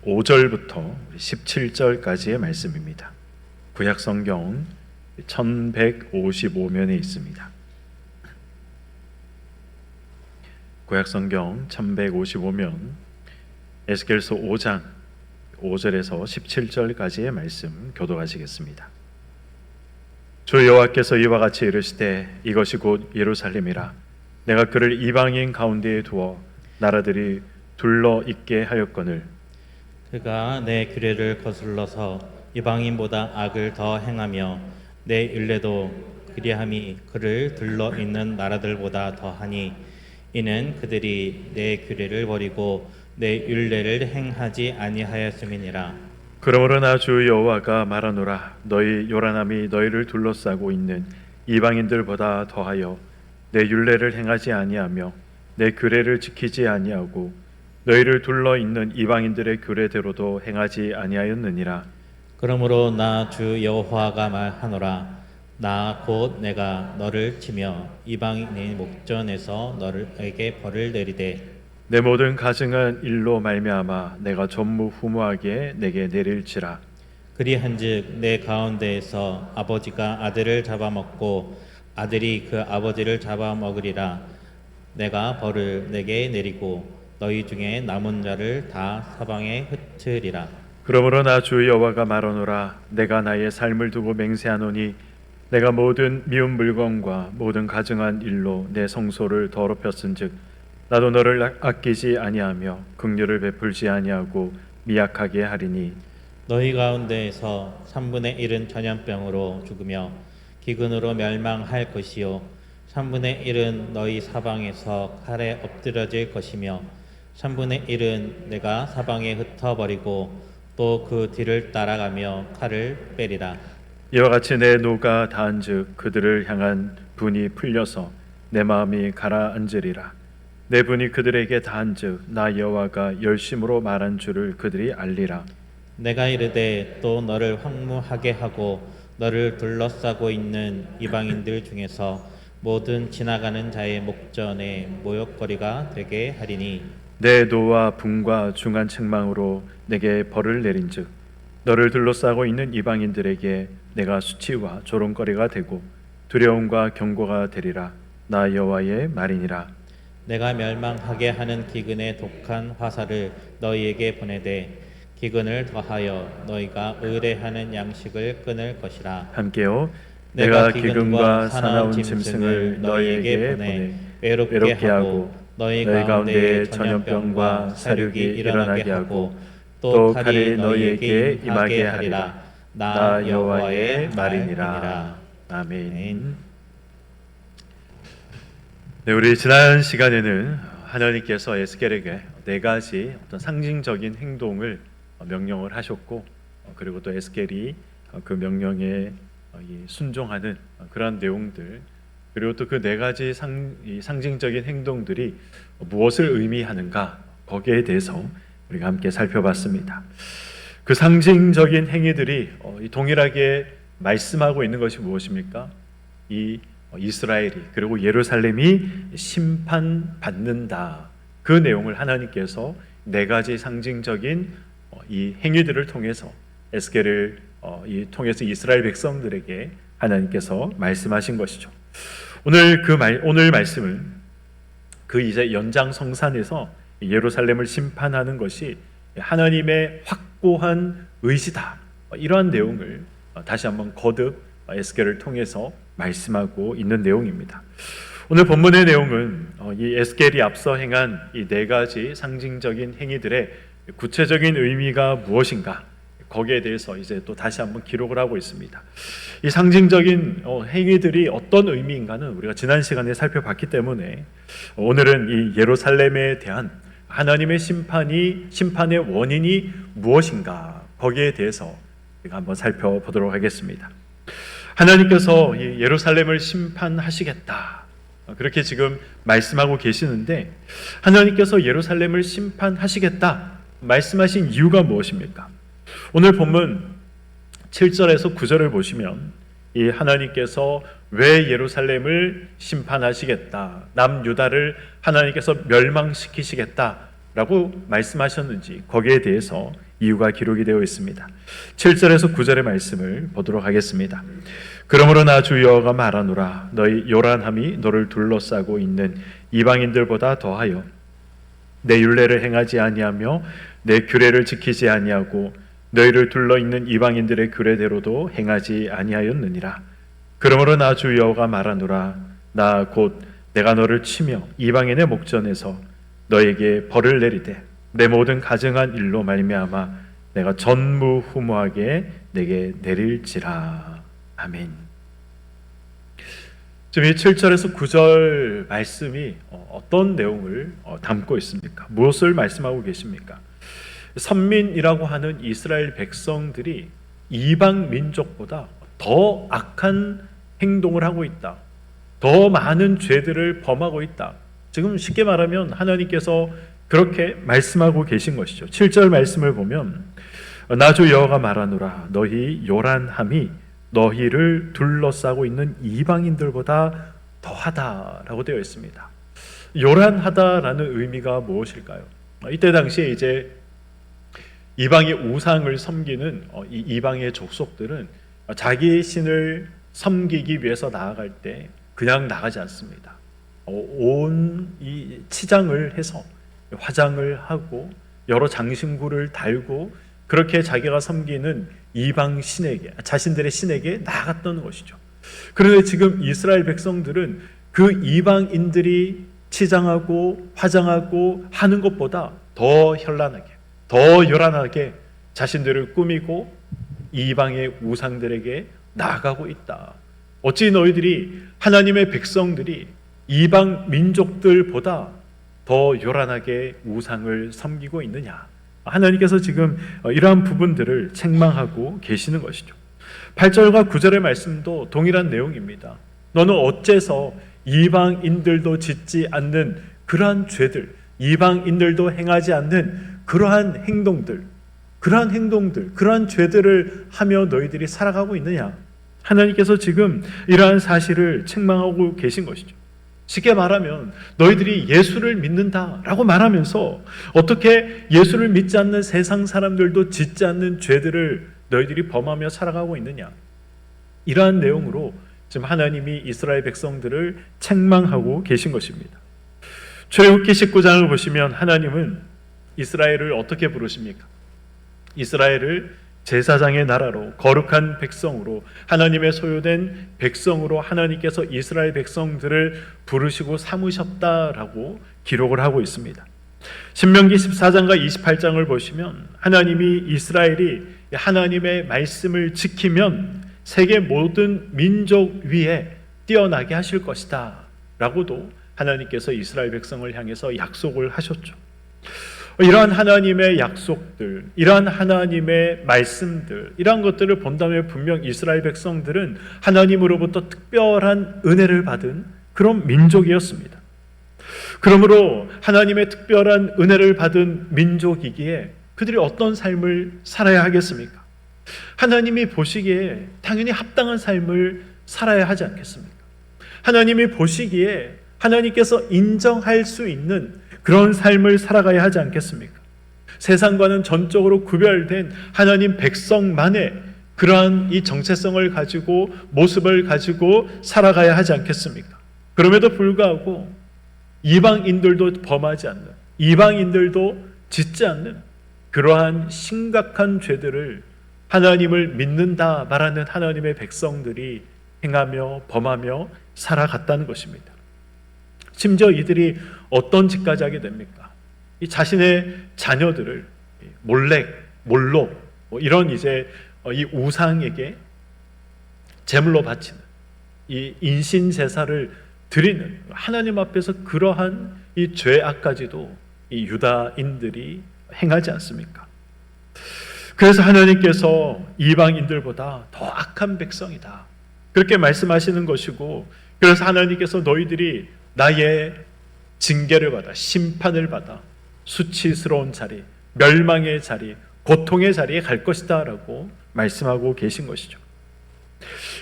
5절부터 17절까지의 말씀입니다. 구약성경 1155면에 있습니다. 구약성경 1155면 에스겔서 5장 5절에서 17절까지의 말씀 교독하시겠습니다. 주 여호와께서 이와 같이 이르시되 이것이 곧 예루살렘이라. 내가 그를 이방인 가운데에 두어 나라들이 둘러 있게 하였거늘 그가 내 규례를 거슬러서 이방인보다 악을 더 행하며 내 율례도 그리함이 그를 둘러 있는 나라들보다 더하니 이는 그들이 내 규례를 버리고 내 율례를 행하지 아니하였음이니라. 그러므로 나 주 여호와가 말하노라. 너희 요란함이 너희를 둘러싸고 있는 이방인들보다 더하여 내 율례를 행하지 아니하며 내 규례를 지키지 아니하고 너희를 둘러 있는 이방인들의 규례대로도 행하지 아니하였느니라. 그러므로 나 주 여호와가 말하노라. 나 곧 내가 너를 치며 이방인의 목전에서 너에게 벌을 내리되 내 모든 가증한 일로 말미암아 내가 전무후무하게 내게 내릴지라. 그리한즉 내 가운데에서 아버지가 아들을 잡아먹고 아들이 그 아버지를 잡아먹으리라. 내가 벌을 내게 내리고 너희 중에 남은 자를 다 사방에 흩으리라. 그러므로 나 주 여호와가 말하노라. 내가 나의 삶을 두고 맹세하노니 내가 모든 미운 물건과 모든 가증한 일로 내 성소를 더럽혔은즉 나도 너를 아끼지 아니하며 긍휼을 베풀지 아니하고 미약하게 하리니 너희 가운데에서 3분의 1은 전염병으로 죽으며 기근으로 멸망할 것이요 3분의 1은 너희 사방에서 칼에 엎드러질 것이며 3분의 1은 내가 사방에 흩어버리고 또 그 뒤를 따라가며 칼을 빼리라. 이와 같이 내 노가 다한즉 그들을 향한 분이 풀려서 내 마음이 가라앉으리라. 내 분이 그들에게 다한즉 나 여호와가 열심으로 말한 줄을 그들이 알리라. 내가 이르되 또 너를 황무하게 하고 너를 둘러싸고 있는 이방인들 중에서 모든 지나가는 자의 목전에 모욕거리가 되게 하리니 내 노와 분과 중한 책망으로 내게 벌을 내린즉 너를 둘러싸고 있는 이방인들에게 내가 수치와 조롱거리가 되고 두려움과 경고가 되리라. 나 여호와의 말이니라. 내가 멸망하게 하는 기근의 독한 화살을 너희에게 보내되 기근을 더하여 너희가 의뢰하는 양식을 끊을 것이라. 함께요. 내가 기근과 사나운 짐승을 너희에게 보내 외롭게 하고 너희 가운데에 전염병과 사륙이 일어나게 하고 또 칼이 너희에게 임하게 하리라. 나 여호와의 말이니라. 아멘. 네, 우리 지난 시간에는 하나님께서 에스겔에게 네 가지 어떤 상징적인 행동을 명령을 하셨고 그리고 또 에스겔이 그 명령에 순종하는 그러한 내용들 그리고 또 그 네 가지 상징적인 행동들이 무엇을 의미하는가 거기에 대해서 우리가 함께 살펴봤습니다. 그 상징적인 행위들이 동일하게 말씀하고 있는 것이 무엇입니까? 이 이스라엘이 그리고 예루살렘이 심판받는다. 그 내용을 하나님께서 네 가지 상징적인 이 행위들을 통해서 에스겔을 통해서 이스라엘 백성들에게 하나님께서 말씀하신 것이죠. 오늘 말씀은 그 이제 연장성산에서 예루살렘을 심판하는 것이 하나님의 확고한 의지다. 이러한 내용을 다시 한번 거듭 에스겔을 통해서 말씀하고 있는 내용입니다. 오늘 본문의 내용은 이 에스겔이 앞서 행한 이 네 가지 상징적인 행위들의 구체적인 의미가 무엇인가 거기에 대해서 이제 또 다시 한번 기록을 하고 있습니다. 이 상징적인 행위들이 어떤 의미인가는 우리가 지난 시간에 살펴봤기 때문에 오늘은 이 예루살렘에 대한 하나님의 심판의 원인이 무엇인가 거기에 대해서 우리가 한번 살펴보도록 하겠습니다. 하나님께서 이 예루살렘을 심판하시겠다 그렇게 지금 말씀하고 계시는데 하나님께서 예루살렘을 심판하시겠다 말씀하신 이유가 무엇입니까? 오늘 본문 7절에서 9절을 보시면 이 하나님께서 왜 예루살렘을 심판하시겠다, 남유다를 하나님께서 멸망시키시겠다라고 말씀하셨는지 거기에 대해서 이유가 기록이 되어 있습니다. 7절에서 9절의 말씀을 보도록 하겠습니다. 그러므로 나 주 여호와가 말하노라 너희 요란함이 너를 둘러싸고 있는 이방인들보다 더하여 내 율례를 행하지 아니하며 내 규례를 지키지 아니하고 너희를 둘러 있는 이방인들의 규례대로도 행하지 아니하였느니라. 그러므로 나 주 여호와가 말하노라 나 곧 내가 너를 치며 이방인의 목전에서 너에게 벌을 내리되 내 모든 가증한 일로 말미암아 내가 전무후무하게 내게 내릴지라. 아멘. 지금 이 7절에서 9절 말씀이 어떤 내용을 담고 있습니까? 무엇을 말씀하고 계십니까? 선민이라고 하는 이스라엘 백성들이 이방 민족보다 더 악한 행동을 하고 있다. 더 많은 죄들을 범하고 있다. 지금 쉽게 말하면 하나님께서 그렇게 말씀하고 계신 것이죠. 7절 말씀을 보면 나 주 여호와가 말하노라 너희 요란함이 너희를 둘러싸고 있는 이방인들보다 더하다라고 되어 있습니다. 요란하다라는 의미가 무엇일까요? 이때 당시에 이제 이방의 우상을 섬기는 이 이방의 족속들은 자기 신을 섬기기 위해서 나아갈 때 그냥 나가지 않습니다. 온 이 치장을 해서 화장을 하고 여러 장신구를 달고 그렇게 자기가 섬기는 이방 신에게 자신들의 신에게 나아갔던 것이죠. 그런데 지금 이스라엘 백성들은 그 이방인들이 치장하고 화장하고 하는 것보다 더 현란하게 더 요란하게 자신들을 꾸미고 이방의 우상들에게 나아가고 있다. 어찌 너희들이 하나님의 백성들이 이방 민족들보다 더 요란하게 우상을 섬기고 있느냐. 하나님께서 지금 이러한 부분들을 책망하고 계시는 것이죠. 8절과 9절의 말씀도 동일한 내용입니다. 너는 어째서 이방인들도 짓지 않는 그러한 죄들, 이방인들도 행하지 않는 그러한 행동들, 그러한 죄들을 하며 너희들이 살아가고 있느냐. 하나님께서 지금 이러한 사실을 책망하고 계신 것이죠. 쉽게 말하면 너희들이 예수를 믿는다라고 말하면서 어떻게 예수를 믿지 않는 세상 사람들도 짓지 않는 죄들을 너희들이 범하며 살아가고 있느냐. 이러한 내용으로 지금 하나님이 이스라엘 백성들을 책망하고 계신 것입니다. 출애굽기 19장을 보시면 하나님은 이스라엘을 어떻게 부르십니까? 이스라엘을 제사장의 나라로 거룩한 백성으로 하나님의 소유된 백성으로 하나님께서 이스라엘 백성들을 부르시고 삼으셨다라고 기록을 하고 있습니다. 신명기 14장과 28장을 보시면 하나님이 이스라엘이 하나님의 말씀을 지키면 세계 모든 민족 위에 뛰어나게 하실 것이다 라고도 하나님께서 이스라엘 백성을 향해서 약속을 하셨죠. 이러한 하나님의 약속들, 이러한 하나님의 말씀들, 이러한 것들을 본다면 분명 이스라엘 백성들은 하나님으로부터 특별한 은혜를 받은 그런 민족이었습니다. 그러므로 하나님의 특별한 은혜를 받은 민족이기에 그들이 어떤 삶을 살아야 하겠습니까? 하나님이 보시기에 당연히 합당한 삶을 살아야 하지 않겠습니까? 하나님이 보시기에 하나님께서 인정할 수 있는 그런 삶을 살아가야 하지 않겠습니까? 세상과는 전적으로 구별된 하나님 백성만의 그러한 이 정체성을 가지고 모습을 가지고 살아가야 하지 않겠습니까? 그럼에도 불구하고 이방인들도 범하지 않는, 이방인들도 짓지 않는 그러한 심각한 죄들을 하나님을 믿는다 말하는 하나님의 백성들이 행하며 범하며 살아갔다는 것입니다. 심지어 이들이 어떤 짓까지 하게 됩니까? 이 자신의 자녀들을 몰록 이런 이제 이 우상에게 제물로 바치는 이 인신 제사를 드리는 하나님 앞에서 그러한 이 죄악까지도 이 유다인들이 행하지 않습니까? 그래서 하나님께서 이방인들보다 더 악한 백성이다 그렇게 말씀하시는 것이고, 그래서 하나님께서 너희들이 나의 징계를 받아 심판을 받아 수치스러운 자리, 멸망의 자리, 고통의 자리에 갈 것이다 라고 말씀하고 계신 것이죠.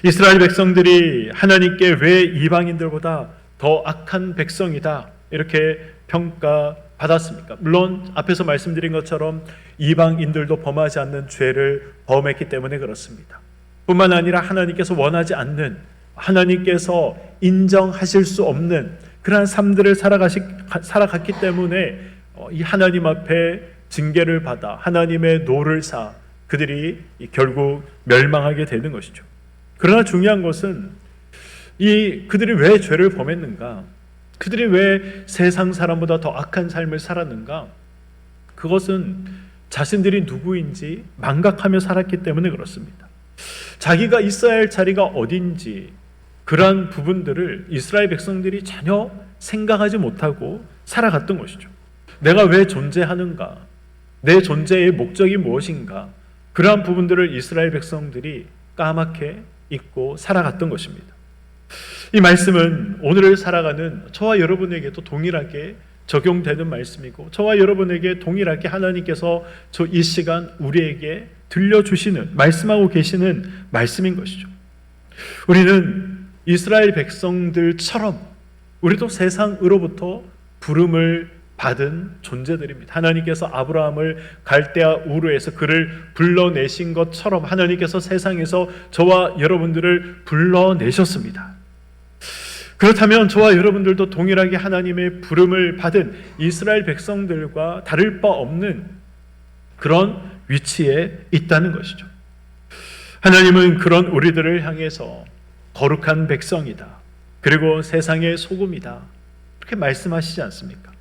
이스라엘 백성들이 하나님께 왜 이방인들보다 더 악한 백성이다 이렇게 평가하고 받았습니까? 물론 앞에서 말씀드린 것처럼 이방인들도 범하지 않는 죄를 범했기 때문에 그렇습니다. 뿐만 아니라 하나님께서 원하지 않는, 하나님께서 인정하실 수 없는 그러한 삶들을 살아갔기 때문에 이 하나님 앞에 징계를 받아 하나님의 노를 사 그들이 결국 멸망하게 되는 것이죠. 그러나 중요한 것은 그들이 왜 죄를 범했는가? 그들이 왜 세상 사람보다 더 악한 삶을 살았는가? 그것은 자신들이 누구인지 망각하며 살았기 때문에 그렇습니다. 자기가 있어야 할 자리가 어딘지 그러한 부분들을 이스라엘 백성들이 전혀 생각하지 못하고 살아갔던 것이죠. 내가 왜 존재하는가? 내 존재의 목적이 무엇인가? 그러한 부분들을 이스라엘 백성들이 까맣게 잊고 살아갔던 것입니다. 이 말씀은 오늘을 살아가는 저와 여러분에게도 동일하게 적용되는 말씀이고, 저와 여러분에게 동일하게 하나님께서 이 시간 우리에게 들려주시는, 말씀하고 계시는 말씀인 것이죠. 우리는 이스라엘 백성들처럼 우리도 세상으로부터 부름을 받은 존재들입니다. 하나님께서 아브라함을 갈대아 우르에서 그를 불러내신 것처럼 하나님께서 세상에서 저와 여러분들을 불러내셨습니다. 그렇다면 저와 여러분들도 동일하게 하나님의 부름을 받은 이스라엘 백성들과 다를 바 없는 그런 위치에 있다는 것이죠. 하나님은 그런 우리들을 향해서 거룩한 백성이다, 그리고 세상의 소금이다, 그렇게 말씀하시지 않습니까?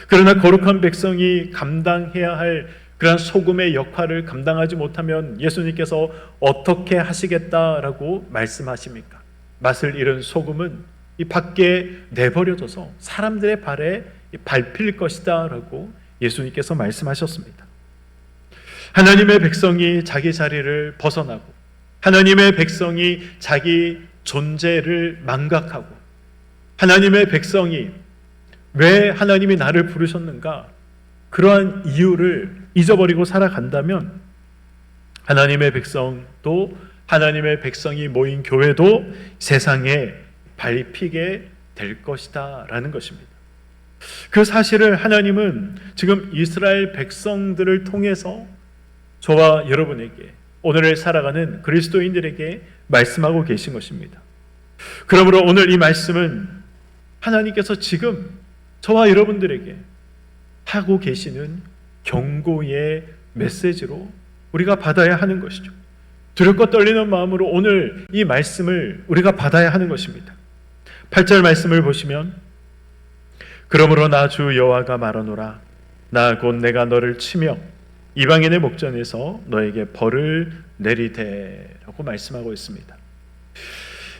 그러나 거룩한 백성이 감당해야 할 그런 소금의 역할을 감당하지 못하면 예수님께서 어떻게 하시겠다라고 말씀하십니까? 맛을 잃은 소금은 이 밖에 내버려져서 사람들의 발에 밟힐 것이다 라고 예수님께서 말씀하셨습니다. 하나님의 백성이 자기 자리를 벗어나고 하나님의 백성이 자기 존재를 망각하고 하나님의 백성이 왜 하나님이 나를 부르셨는가, 그러한 이유를 잊어버리고 살아간다면 하나님의 백성도, 하나님의 백성이 모인 교회도 세상에 밟히게 될 것이다 라는 것입니다. 그 사실을 하나님은 지금 이스라엘 백성들을 통해서 저와 여러분에게, 오늘을 살아가는 그리스도인들에게 말씀하고 계신 것입니다. 그러므로 오늘 이 말씀은 하나님께서 지금 저와 여러분들에게 하고 계시는 경고의 메시지로 우리가 받아야 하는 것이죠. 두렵고 떨리는 마음으로 오늘 이 말씀을 우리가 받아야 하는 것입니다. 8절 말씀을 보시면, 그러므로 나 주 여호와가 말하노라, 나 곧 내가 너를 치며 이방인의 목전에서 너에게 벌을 내리되 라고 말씀하고 있습니다.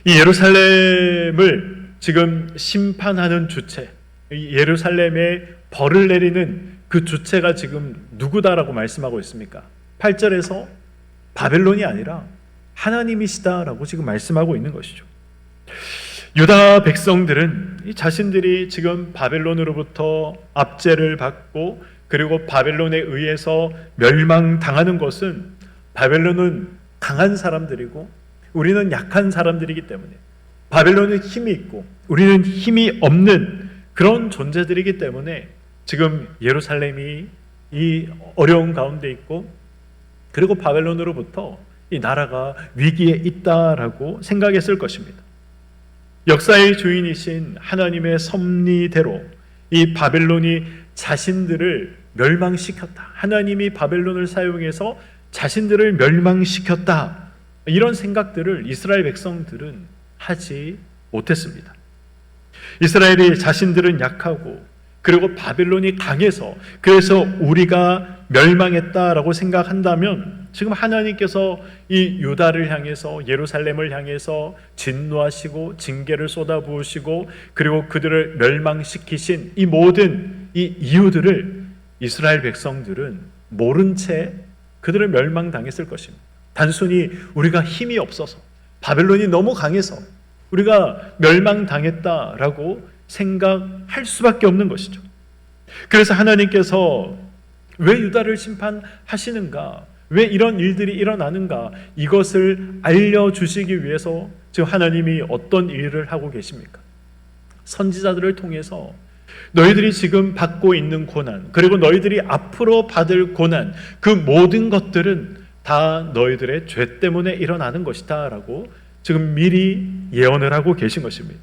이 예루살렘을 지금 심판하는 주체, 이 예루살렘에 벌을 내리는 그 주체가 지금 누구다라고 말씀하고 있습니까? 8절에서 바벨론이 아니라 하나님이시다라고 지금 말씀하고 있는 것이죠. 유다 백성들은 자신들이 지금 바벨론으로부터 압제를 받고 그리고 바벨론에 의해서 멸망당하는 것은, 바벨론은 강한 사람들이고 우리는 약한 사람들이기 때문에, 바벨론은 힘이 있고 우리는 힘이 없는 그런 존재들이기 때문에 지금 예루살렘이 이 어려운 가운데 있고, 그리고 바벨론으로부터 이 나라가 위기에 있다라고 생각했을 것입니다. 역사의 주인이신 하나님의 섭리대로 이 바벨론이 자신들을 멸망시켰다, 하나님이 바벨론을 사용해서 자신들을 멸망시켰다, 이런 생각들을 이스라엘 백성들은 하지 못했습니다. 이스라엘이 자신들은 약하고 그리고 바벨론이 강해서 그래서 우리가 멸망했다라고 생각한다면 지금 하나님께서 이 유다를 향해서, 예루살렘을 향해서 진노하시고 징계를 쏟아부으시고 그리고 그들을 멸망시키신 이 모든 이 이유들을 이스라엘 백성들은 모른 채 그들을 멸망당했을 것입니다. 단순히 우리가 힘이 없어서, 바벨론이 너무 강해서 우리가 멸망당했다라고 생각할 수밖에 없는 것이죠. 그래서 하나님께서 왜 유다를 심판하시는가, 왜 이런 일들이 일어나는가, 이것을 알려주시기 위해서 지금 하나님이 어떤 일을 하고 계십니까? 선지자들을 통해서 너희들이 지금 받고 있는 고난, 그리고 너희들이 앞으로 받을 고난, 그 모든 것들은 다 너희들의 죄 때문에 일어나는 것이다 라고 지금 미리 예언을 하고 계신 것입니다.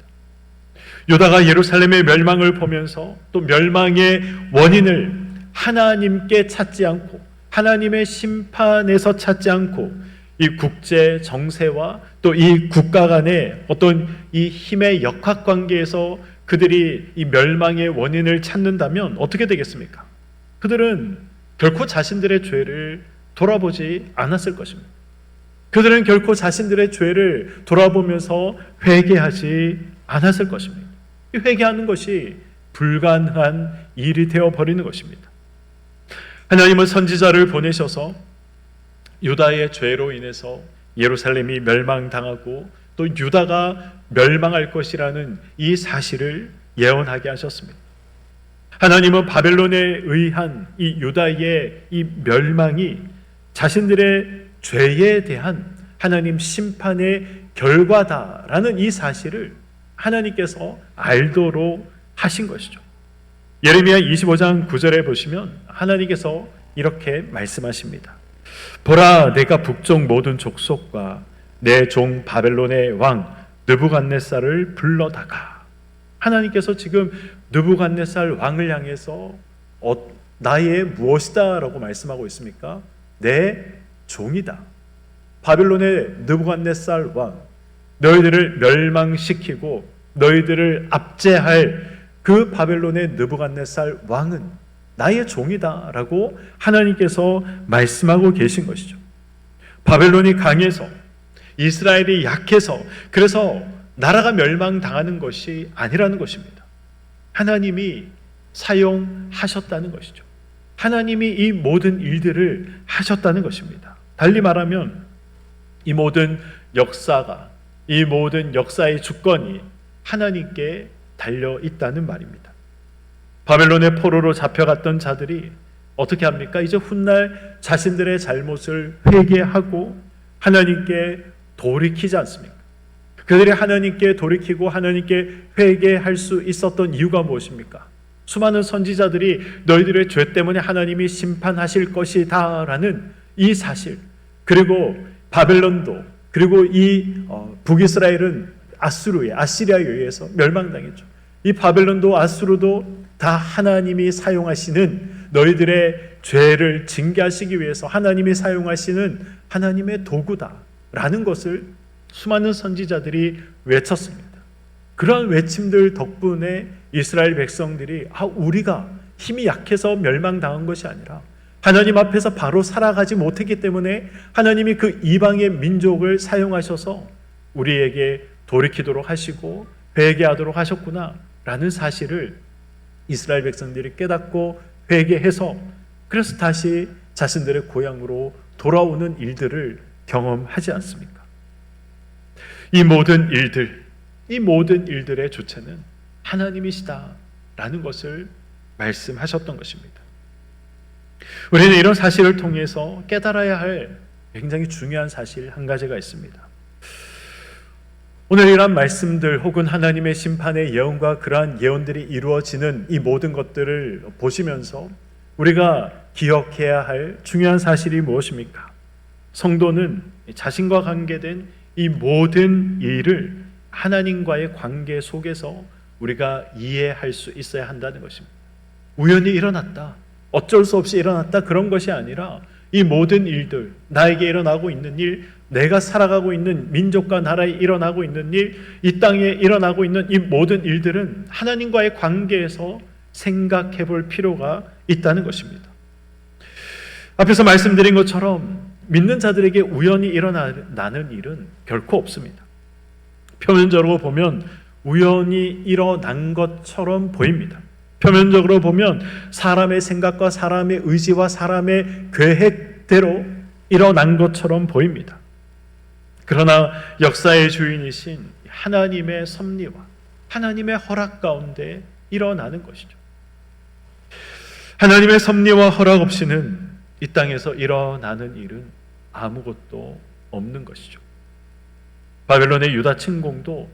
유다가 예루살렘의 멸망을 보면서 또 멸망의 원인을 하나님께 찾지 않고 하나님의 심판에서 찾지 않고 이 국제 정세와 또 이 국가 간의 어떤 이 힘의 역학관계에서 그들이 이 멸망의 원인을 찾는다면 어떻게 되겠습니까? 그들은 결코 자신들의 죄를 돌아보지 않았을 것입니다. 그들은 결코 자신들의 죄를 돌아보면서 회개하지 않았을 것입니다. 회개하는 것이 불가능한 일이 되어버리는 것입니다. 하나님은 선지자를 보내셔서 유다의 죄로 인해서 예루살렘이 멸망당하고 또 유다가 멸망할 것이라는 이 사실을 예언하게 하셨습니다. 하나님은 바벨론에 의한 이 유다의 이 멸망이 자신들의 죄에 대한 하나님 심판의 결과다라는 이 사실을 하나님께서 알도록 하신 것이죠. 예레미야 25장 9절에 보시면 하나님께서 이렇게 말씀하십니다. 보라, 내가 북쪽 모든 족속과 내 종 바벨론의 왕 느부갓네살을 불러다가, 하나님께서 지금 느부갓네살 왕을 향해서 나의 무엇이다 라고 말씀하고 있습니까? 내 종이다. 바벨론의 느부갓네살 왕, 너희들을 멸망시키고 너희들을 압제할 그 바벨론의 느부갓네살 왕은 나의 종이다 라고 하나님께서 말씀하고 계신 것이죠. 바벨론이 강해서 이스라엘이 약해서 그래서 나라가 멸망당하는 것이 아니라는 것입니다. 하나님이 사용하셨다는 것이죠. 하나님이 이 모든 일들을 하셨다는 것입니다. 달리 말하면 이 모든 역사가, 이 모든 역사의 주권이 하나님께 달려 있다는 말입니다. 바벨론의 포로로 잡혀갔던 자들이 어떻게 합니까? 이제 훗날 자신들의 잘못을 회개하고 하나님께 돌이키지 않습니까? 그들이 하나님께 돌이키고 하나님께 회개할 수 있었던 이유가 무엇입니까? 수많은 선지자들이 너희들의 죄 때문에 하나님이 심판하실 것이다 라는 이 사실, 그리고 바벨론도, 그리고 이 북이스라엘은 아시리아에 의해서 멸망당했죠. 이 바벨론도 아수르도 다 하나님이 사용하시는, 너희들의 죄를 징계하시기 위해서 하나님이 사용하시는 하나님의 도구다라는 것을 수많은 선지자들이 외쳤습니다. 그러한 외침들 덕분에 이스라엘 백성들이 우리가 힘이 약해서 멸망당한 것이 아니라 하나님 앞에서 바로 살아가지 못했기 때문에 하나님이 그 이방의 민족을 사용하셔서 우리에게 돌이키도록 하시고 회개하도록 하셨구나 라는 사실을 이스라엘 백성들이 깨닫고 회개해서 그래서 다시 자신들의 고향으로 돌아오는 일들을 경험하지 않습니까? 이 모든 일들의 주체는 하나님이시다라는 것을 말씀하셨던 것입니다. 우리는 이런 사실을 통해서 깨달아야 할 굉장히 중요한 사실 한 가지가 있습니다. 오늘 이러한 말씀들 혹은 하나님의 심판의 예언과 그러한 예언들이 이루어지는 이 모든 것들을 보시면서 우리가 기억해야 할 중요한 사실이 무엇입니까? 성도는 자신과 관계된 이 모든 일을 하나님과의 관계 속에서 우리가 이해할 수 있어야 한다는 것입니다. 우연히 일어났다, 어쩔 수 없이 일어났다, 그런 것이 아니라 이 모든 일들, 나에게 일어나고 있는 일, 내가 살아가고 있는 민족과 나라에 일어나고 있는 일, 이 땅에 일어나고 있는 이 모든 일들은 하나님과의 관계에서 생각해 볼 필요가 있다는 것입니다. 앞에서 말씀드린 것처럼 믿는 자들에게 우연히 일어나는 일은 결코 없습니다. 표면적으로 보면 우연히 일어난 것처럼 보입니다. 표면적으로 보면 사람의 생각과 사람의 의지와 사람의 계획대로 일어난 것처럼 보입니다. 그러나 역사의 주인이신 하나님의 섭리와 하나님의 허락 가운데 일어나는 것이죠. 하나님의 섭리와 허락 없이는 이 땅에서 일어나는 일은 아무것도 없는 것이죠. 바벨론의 유다 침공도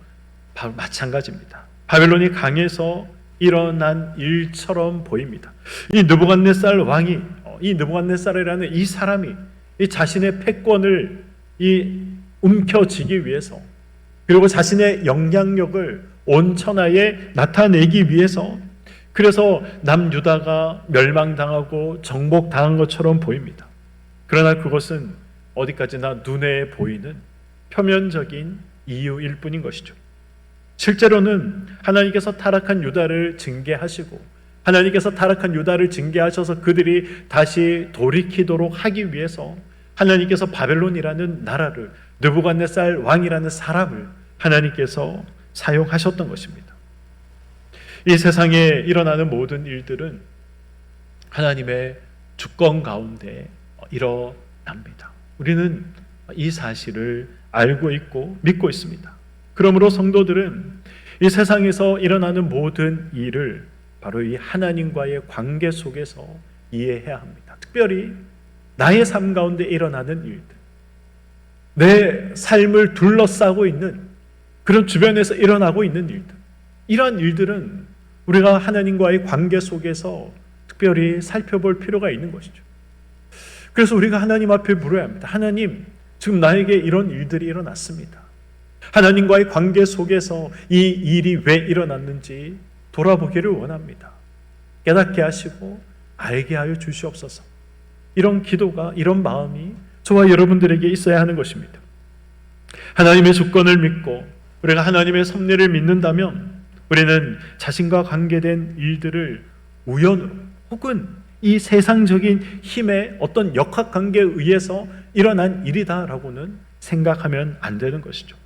마찬가지입니다. 바벨론이 강해서 일어난 일처럼 보입니다. 이 느부갓네살 왕이, 이 느부갓네살이라는 이 사람이 이 자신의 패권을 움켜쥐기 위해서, 그리고 자신의 영향력을 온 천하에 나타내기 위해서, 그래서 남유다가 멸망당하고 정복당한 것처럼 보입니다. 그러나 그것은 어디까지나 눈에 보이는 표면적인 이유일 뿐인 것이죠. 실제로는 하나님께서 타락한 유다를 징계하시고, 하나님께서 타락한 유다를 징계하셔서 그들이 다시 돌이키도록 하기 위해서 하나님께서 바벨론이라는 나라를, 느부갓네살 왕이라는 사람을 하나님께서 사용하셨던 것입니다. 이 세상에 일어나는 모든 일들은 하나님의 주권 가운데 일어납니다. 우리는 이 사실을 알고 있고 믿고 있습니다. 그러므로 성도들은 이 세상에서 일어나는 모든 일을 바로 이 하나님과의 관계 속에서 이해해야 합니다. 특별히 나의 삶 가운데 일어나는 일들, 내 삶을 둘러싸고 있는 그런 주변에서 일어나고 있는 일들, 이러한 일들은 우리가 하나님과의 관계 속에서 특별히 살펴볼 필요가 있는 것이죠. 그래서 우리가 하나님 앞에 물어야 합니다. 하나님, 지금 나에게 이런 일들이 일어났습니다. 하나님과의 관계 속에서 이 일이 왜 일어났는지 돌아보기를 원합니다. 깨닫게 하시고 알게 하여 주시옵소서. 이런 기도가, 이런 마음이 저와 여러분들에게 있어야 하는 것입니다. 하나님의 주권을 믿고 우리가 하나님의 섭리를 믿는다면 우리는 자신과 관계된 일들을 우연으로 혹은 이 세상적인 힘의 어떤 역학관계에 의해서 일어난 일이다라고는 생각하면 안 되는 것이죠.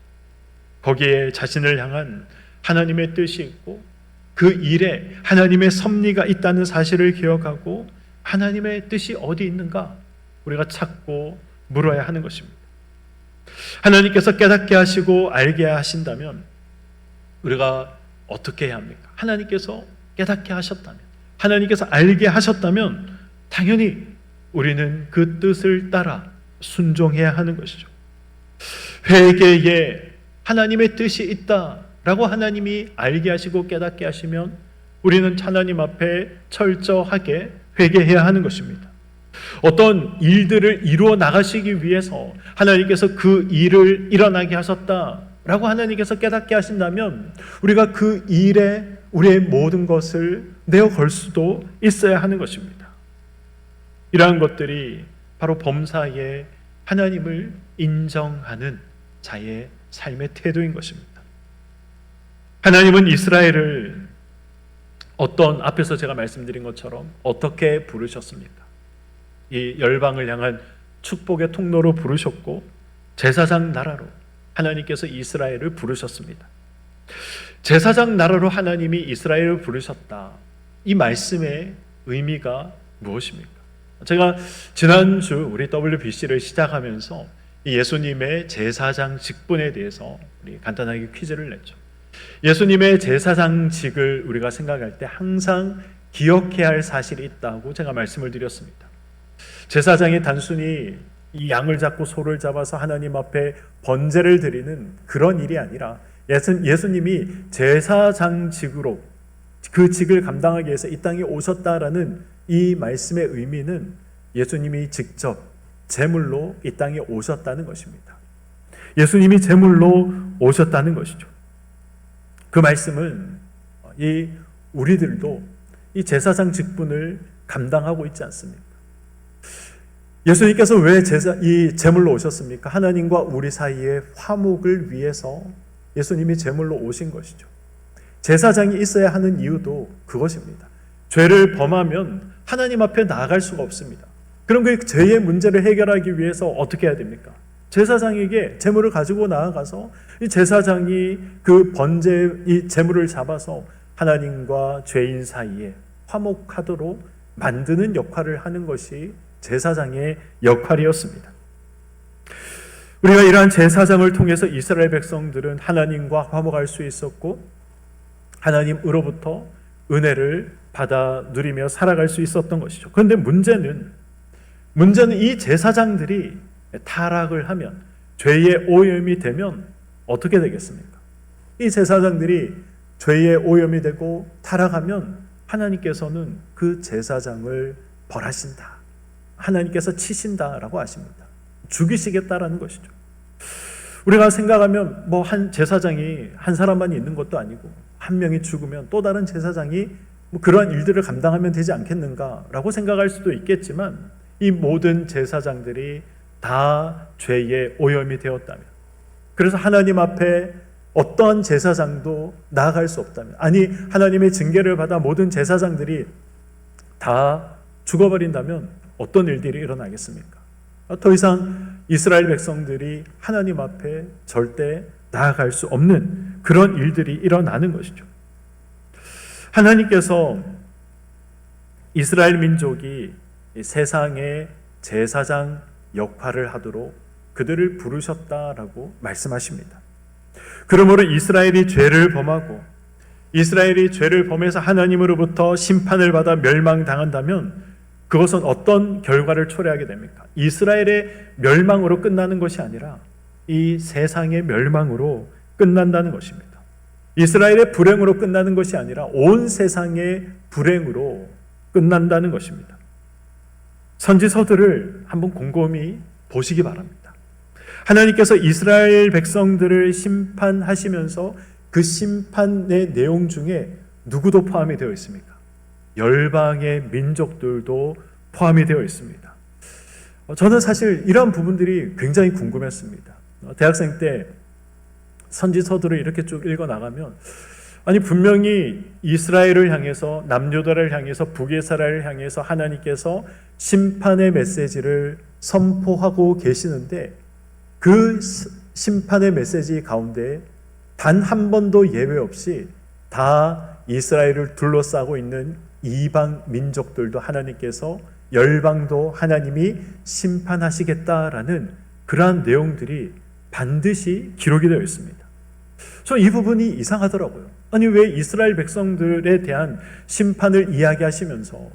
거기에 자신을 향한 하나님의 뜻이 있고 그 일에 하나님의 섭리가 있다는 사실을 기억하고 하나님의 뜻이 어디 있는가 우리가 찾고 물어야 하는 것입니다. 하나님께서 깨닫게 하시고 알게 하신다면 우리가 어떻게 해야 합니까? 하나님께서 깨닫게 하셨다면, 하나님께서 알게 하셨다면 당연히 우리는 그 뜻을 따라 순종해야 하는 것이죠. 회개에 하나님의 뜻이 있다라고 하나님이 알게 하시고 깨닫게 하시면 우리는 하나님 앞에 철저하게 회개해야 하는 것입니다. 어떤 일들을 이루어 나가시기 위해서 하나님께서 그 일을 일어나게 하셨다라고 하나님께서 깨닫게 하신다면 우리가 그 일에 우리의 모든 것을 내어 걸 수도 있어야 하는 것입니다. 이러한 것들이 바로 범사에 하나님을 인정하는 자의 삶의 태도인 것입니다. 하나님은 이스라엘을 앞에서 제가 말씀드린 것처럼 어떻게 부르셨습니까? 이 열방을 향한 축복의 통로로 부르셨고 제사장 나라로 하나님께서 이스라엘을 부르셨습니다. 제사장 나라로 하나님이 이스라엘을 부르셨다. 이 말씀의 의미가 무엇입니까? 제가 지난주 우리 WBC를 시작하면서 예수님의 제사장 직분에 대해서 우리 간단하게 퀴즈를 냈죠. 예수님의 제사장직을 우리가 생각할 때 항상 기억해야 할 사실이 있다고 제가 말씀을 드렸습니다. 제사장이 단순히 이 양을 잡고 소를 잡아서 하나님 앞에 번제를 드리는 그런 일이 아니라 예수님이 제사장직으로 그 직을 감당하기 위해서 이 땅에 오셨다라는 이 말씀의 의미는 예수님이 직접 제물로 이 땅에 오셨다는 것입니다. 예수님이 제물로 오셨다는 것이죠. 그 말씀은 우리들도 이 제사장 직분을 감당하고 있지 않습니까? 예수님께서 왜 이 제물로 오셨습니까? 하나님과 우리 사이의 화목을 위해서 예수님이 제물로 오신 것이죠. 제사장이 있어야 하는 이유도 그것입니다. 죄를 범하면 하나님 앞에 나아갈 수가 없습니다. 그럼 그 죄의 문제를 해결하기 위해서 어떻게 해야 됩니까? 제사장에게 제물을 가지고 나아가서 이 제사장이 그 이 제물을 잡아서 하나님과 죄인 사이에 화목하도록 만드는 역할을 하는 것이 제사장의 역할이었습니다. 우리가 이러한 제사장을 통해서 이스라엘 백성들은 하나님과 화목할 수 있었고 하나님으로부터 은혜를 받아 누리며 살아갈 수 있었던 것이죠. 그런데 문제는 이 제사장들이 타락을 하면, 죄의 오염이 되면 어떻게 되겠습니까? 이 제사장들이 죄의 오염이 되고 타락하면 하나님께서는 그 제사장을 벌하신다. 하나님께서 치신다라고 하십니다. 죽이시겠다라는 것이죠. 우리가 생각하면 뭐 한 제사장이 한 사람만 있는 것도 아니고 한 명이 죽으면 또 다른 제사장이 뭐 그러한 일들을 감당하면 되지 않겠는가라고 생각할 수도 있겠지만 이 모든 제사장들이 다 죄의 오염이 되었다면, 그래서 하나님 앞에 어떠한 제사장도 나아갈 수 없다면, 아니 하나님의 징계를 받아 모든 제사장들이 다 죽어버린다면 어떤 일들이 일어나겠습니까? 더 이상 이스라엘 백성들이 하나님 앞에 절대 나아갈 수 없는 그런 일들이 일어나는 것이죠. 하나님께서 이스라엘 민족이 세상의 제사장 역할을 하도록 그들을 부르셨다라고 말씀하십니다. 그러므로 이스라엘이 죄를 범하고 이스라엘이 죄를 범해서 하나님으로부터 심판을 받아 멸망당한다면 그것은 어떤 결과를 초래하게 됩니까? 이스라엘의 멸망으로 끝나는 것이 아니라 이 세상의 멸망으로 끝난다는 것입니다. 이스라엘의 불행으로 끝나는 것이 아니라 온 세상의 불행으로 끝난다는 것입니다. 선지서들을 한번 곰곰이 보시기 바랍니다. 하나님께서 이스라엘 백성들을 심판하시면서 그 심판의 내용 중에 누구도 포함이 되어 있습니까? 열방의 민족들도 포함이 되어 있습니다. 저는 사실 이러한 부분들이 굉장히 궁금했습니다. 대학생 때 선지서들을 이렇게 쭉 읽어나가면 아니 분명히 이스라엘을 향해서 남유다를 향해서 북이스라엘을 향해서 하나님께서 심판의 메시지를 선포하고 계시는데 그 심판의 메시지 가운데 단 한 번도 예외 없이 다 이스라엘을 둘러싸고 있는 이방 민족들도 하나님께서 열방도 하나님이 심판하시겠다라는 그러한 내용들이 반드시 기록이 되어 있습니다. 저 이 부분이 이상하더라고요. 아니 왜 이스라엘 백성들에 대한 심판을 이야기하시면서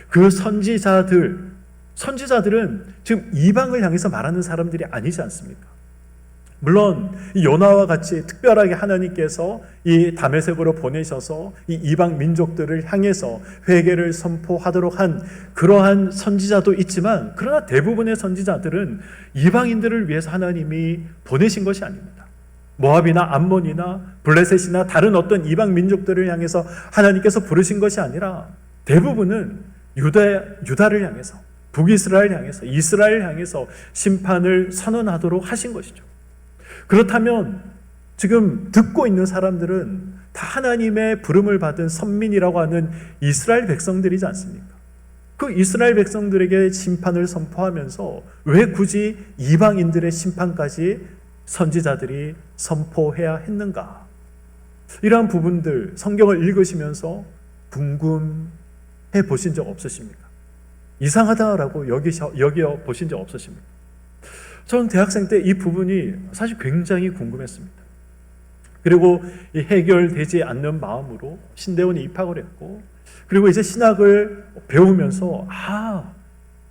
그 선지자들은 지금 이방을 향해서 말하는 사람들이 아니지 않습니까? 물론 요나와 같이 특별하게 하나님께서 이 다메섹으로 보내셔서 이 이방 민족들을 향해서 회개를 선포하도록 한 그러한 선지자도 있지만, 그러나 대부분의 선지자들은 이방인들을 위해서 하나님이 보내신 것이 아닙니다. 모압이나 암몬이나 블레셋이나 다른 어떤 이방 민족들을 향해서 하나님께서 부르신 것이 아니라 대부분은 유다를 향해서, 북이스라엘 향해서, 이스라엘 향해서 심판을 선언하도록 하신 것이죠. 그렇다면 지금 듣고 있는 사람들은 다 하나님의 부름을 받은 선민이라고 하는 이스라엘 백성들이지 않습니까? 그 이스라엘 백성들에게 심판을 선포하면서 왜 굳이 이방인들의 심판까지 선지자들이 선포해야 했는가? 이러한 부분들 성경을 읽으시면서 궁금해 보신 적 없으십니까? 이상하다라고 여겨 보신 적 없으십니까? 저는 대학생 때 이 부분이 사실 굉장히 궁금했습니다. 그리고 이 해결되지 않는 마음으로 신대원에 입학을 했고, 그리고 이제 신학을 배우면서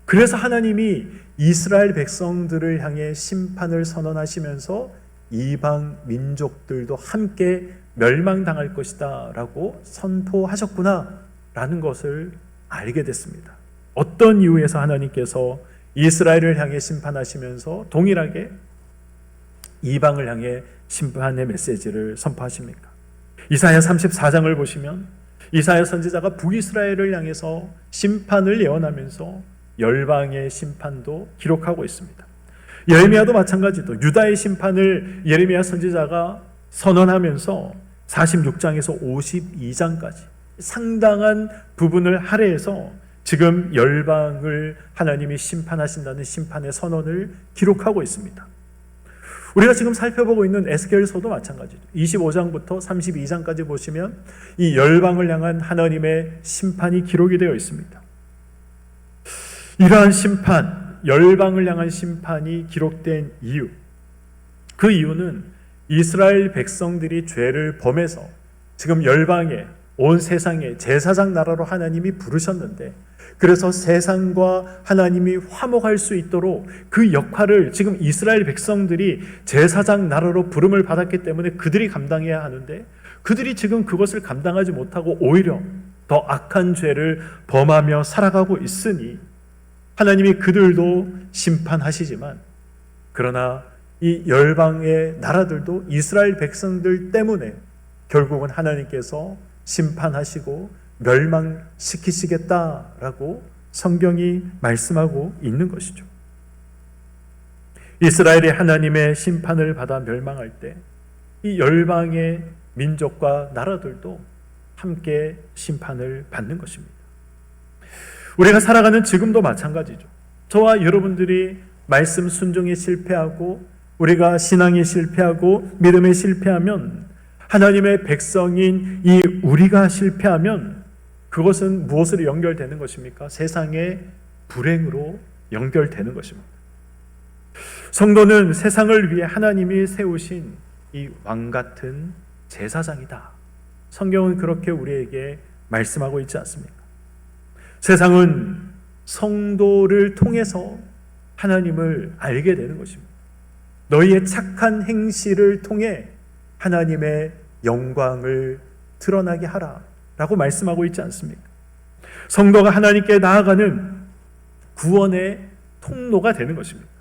그래서 하나님이 이스라엘 백성들을 향해 심판을 선언하시면서 이방 민족들도 함께 멸망당할 것이다 라고 선포하셨구나 라는 것을 알게 됐습니다. 어떤 이유에서 하나님께서 이스라엘을 향해 심판하시면서 동일하게 이방을 향해 심판의 메시지를 선포하십니까? 이사야 34장을 보시면 이사야 선지자가 북이스라엘을 향해서 심판을 예언하면서 열방의 심판도 기록하고 있습니다. 예레미야도 마찬가지로 유다의 심판을 예레미야 선지자가 선언하면서 46장에서 52장까지 상당한 부분을 할애해서 지금 열방을 하나님이 심판하신다는 심판의 선언을 기록하고 있습니다. 우리가 지금 살펴보고 있는 에스겔서도 마찬가지죠. 25장부터 32장까지 보시면 이 열방을 향한 하나님의 심판이 기록이 되어 있습니다. 이러한 심판, 열방을 향한 심판이 기록된 이유, 그 이유는 이스라엘 백성들이 죄를 범해서 지금 열방에, 온 세상에 제사장 나라로 하나님이 부르셨는데, 그래서 세상과 하나님이 화목할 수 있도록 그 역할을 지금 이스라엘 백성들이 제사장 나라로 부름을 받았기 때문에 그들이 감당해야 하는데, 그들이 지금 그것을 감당하지 못하고 오히려 더 악한 죄를 범하며 살아가고 있으니 하나님이 그들도 심판하시지만, 그러나 이 열방의 나라들도 이스라엘 백성들 때문에 결국은 하나님께서 심판하시고 멸망시키시겠다라고 성경이 말씀하고 있는 것이죠. 이스라엘이 하나님의 심판을 받아 멸망할 때 이 열방의 민족과 나라들도 함께 심판을 받는 것입니다. 우리가 살아가는 지금도 마찬가지죠. 저와 여러분들이 말씀 순종에 실패하고, 우리가 신앙에 실패하고 믿음에 실패하면, 하나님의 백성인 이 우리가 실패하면 그것은 무엇으로 연결되는 것입니까? 세상의 불행으로 연결되는 것입니다. 성도는 세상을 위해 하나님이 세우신 이 왕같은 제사장이다. 성경은 그렇게 우리에게 말씀하고 있지 않습니까? 세상은 성도를 통해서 하나님을 알게 되는 것입니다. 너희의 착한 행실을 통해 하나님의 영광을 드러나게 하라 라고 말씀하고 있지 않습니까? 성도가 하나님께 나아가는 구원의 통로가 되는 것입니다.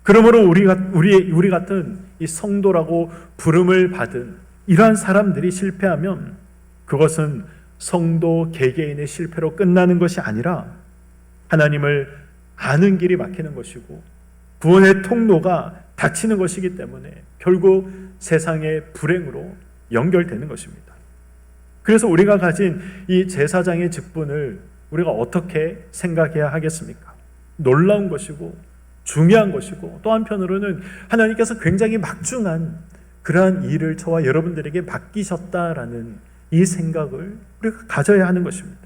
그러므로 우리 같은 이 성도라고 부름을 받은 이러한 사람들이 실패하면 그것은 성도 개개인의 실패로 끝나는 것이 아니라 하나님을 아는 길이 막히는 것이고 구원의 통로가 닫히는 것이기 때문에 결국 세상의 불행으로 연결되는 것입니다. 그래서 우리가 가진 이 제사장의 직분을 우리가 어떻게 생각해야 하겠습니까? 놀라운 것이고 중요한 것이고, 또 한편으로는 하나님께서 굉장히 막중한 그러한 일을 저와 여러분들에게 맡기셨다라는 이 생각을 우리가 가져야 하는 것입니다.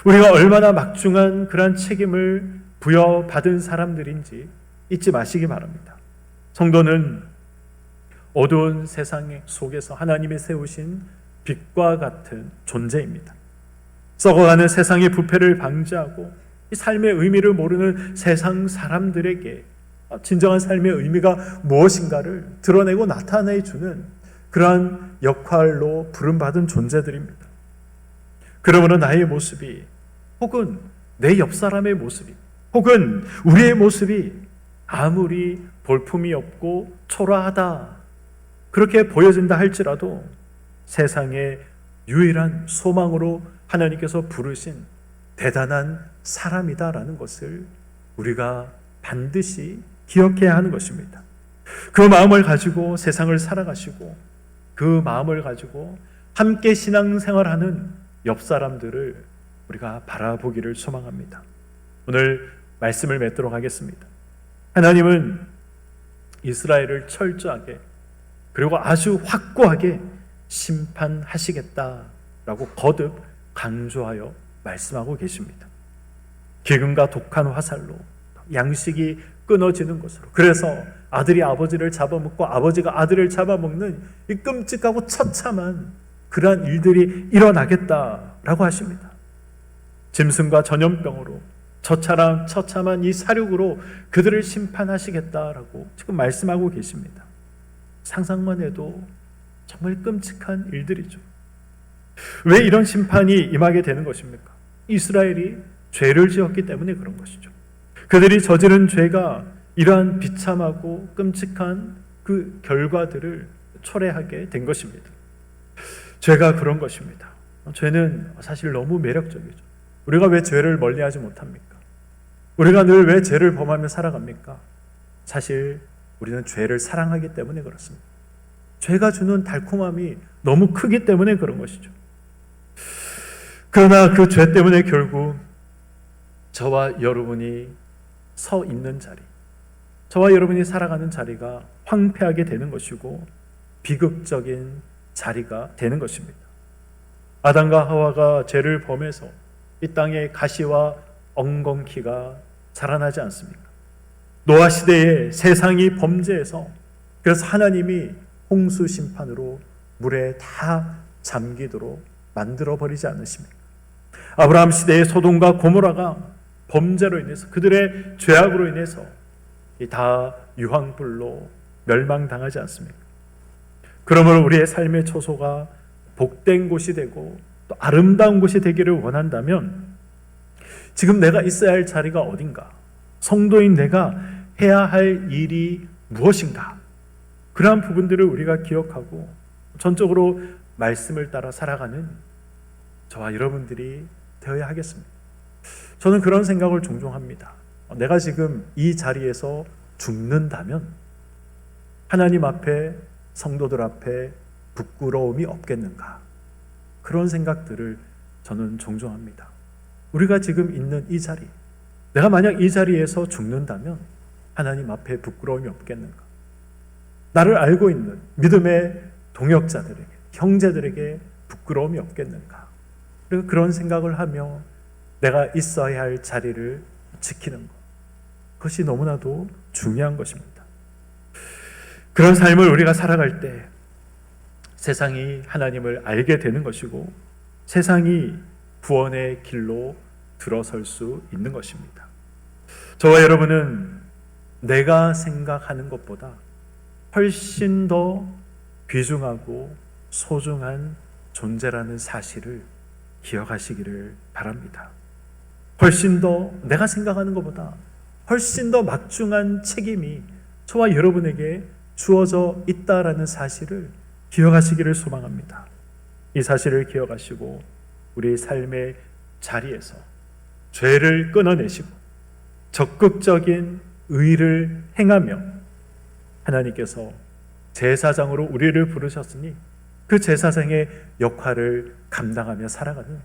우리가 얼마나 막중한 그러한 책임을 부여받은 사람들인지 잊지 마시기 바랍니다. 성도는 어두운 세상 속에서 하나님이 세우신 빛과 같은 존재입니다. 썩어가는 세상의 부패를 방지하고 이 삶의 의미를 모르는 세상 사람들에게 진정한 삶의 의미가 무엇인가를 드러내고 나타내주는 그러한 역할로 부름받은 존재들입니다. 그러므로 나의 모습이, 혹은 내 옆 사람의 모습이, 혹은 우리의 모습이 아무리 볼품이 없고 초라하다 그렇게 보여진다 할지라도 세상의 유일한 소망으로 하나님께서 부르신 대단한 사람이다라는 것을 우리가 반드시 기억해야 하는 것입니다. 그 마음을 가지고 세상을 살아가시고 그 마음을 가지고 함께 신앙생활하는 옆 사람들을 우리가 바라보기를 소망합니다. 오늘 말씀을 맺도록 하겠습니다. 하나님은 이스라엘을 철저하게 그리고 아주 확고하게 심판하시겠다라고 거듭 강조하여 말씀하고 계십니다. 기근과 독한 화살로 양식이 끊어지는 것으로, 그래서 아들이 아버지를 잡아먹고 아버지가 아들을 잡아먹는 이 끔찍하고 처참한 그러한 일들이 일어나겠다라고 하십니다. 짐승과 전염병으로 처참한 이 사륙으로 그들을 심판하시겠다라고 지금 말씀하고 계십니다. 상상만 해도 정말 끔찍한 일들이죠. 왜 이런 심판이 임하게 되는 것입니까? 이스라엘이 죄를 지었기 때문에 그런 것이죠. 그들이 저지른 죄가 이러한 비참하고 끔찍한 그 결과들을 초래하게 된 것입니다. 죄가 그런 것입니다. 죄는 사실 너무 매력적이죠. 우리가 왜 죄를 멀리하지 못합니까? 우리가 늘 왜 죄를 범하며 살아갑니까? 사실 우리는 죄를 사랑하기 때문에 그렇습니다. 죄가 주는 달콤함이 너무 크기 때문에 그런 것이죠. 그러나 그 죄 때문에 결국 저와 여러분이 서 있는 자리, 저와 여러분이 살아가는 자리가 황폐하게 되는 것이고 비극적인 자리가 되는 것입니다. 아담과 하와가 죄를 범해서 이 땅에 가시와 엉겅퀴가 자라나지 않습니까? 노아 시대에 세상이 범죄해서, 그래서 하나님이 홍수 심판으로 물에 다 잠기도록 만들어버리지 않으십니까? 아브라함 시대의 소돔과 고모라가 범죄로 인해서, 그들의 죄악으로 인해서 다 유황불로 멸망당하지 않습니까? 그러므로 우리의 삶의 초소가 복된 곳이 되고 또 아름다운 곳이 되기를 원한다면 지금 내가 있어야 할 자리가 어딘가? 성도인 내가 해야 할 일이 무엇인가? 그러한 부분들을 우리가 기억하고 전적으로 말씀을 따라 살아가는 저와 여러분들이 되어야 하겠습니다. 저는 그런 생각을 종종 합니다. 내가 지금 이 자리에서 죽는다면 하나님 앞에, 성도들 앞에 부끄러움이 없겠는가? 그런 생각들을 저는 종종 합니다. 우리가 지금 있는 이 자리, 내가 만약 이 자리에서 죽는다면 하나님 앞에 부끄러움이 없겠는가? 나를 알고 있는 믿음의 동역자들에게, 형제들에게 부끄러움이 없겠는가? 그래서 그런 생각을 하며 내가 있어야 할 자리를 지키는 것, 그것이 너무나도 중요한 것입니다. 그런 삶을 우리가 살아갈 때 세상이 하나님을 알게 되는 것이고 세상이 구원의 길로 들어설 수 있는 것입니다. 저와 여러분은 내가 생각하는 것보다 훨씬 더 귀중하고 소중한 존재라는 사실을 기억하시기를 바랍니다. 훨씬 더 내가 생각하는 것보다 훨씬 더 막중한 책임이 저와 여러분에게 주어져 있다라는 사실을 기억하시기를 소망합니다. 이 사실을 기억하시고 우리 삶의 자리에서 죄를 끊어내시고 적극적인 의를 행하며 하나님께서 제사장으로 우리를 부르셨으니 그 제사장의 역할을 감당하며 살아가는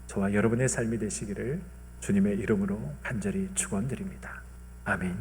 저와 여러분의 삶이 되시기를 주님의 이름으로 간절히 축원드립니다. 아멘.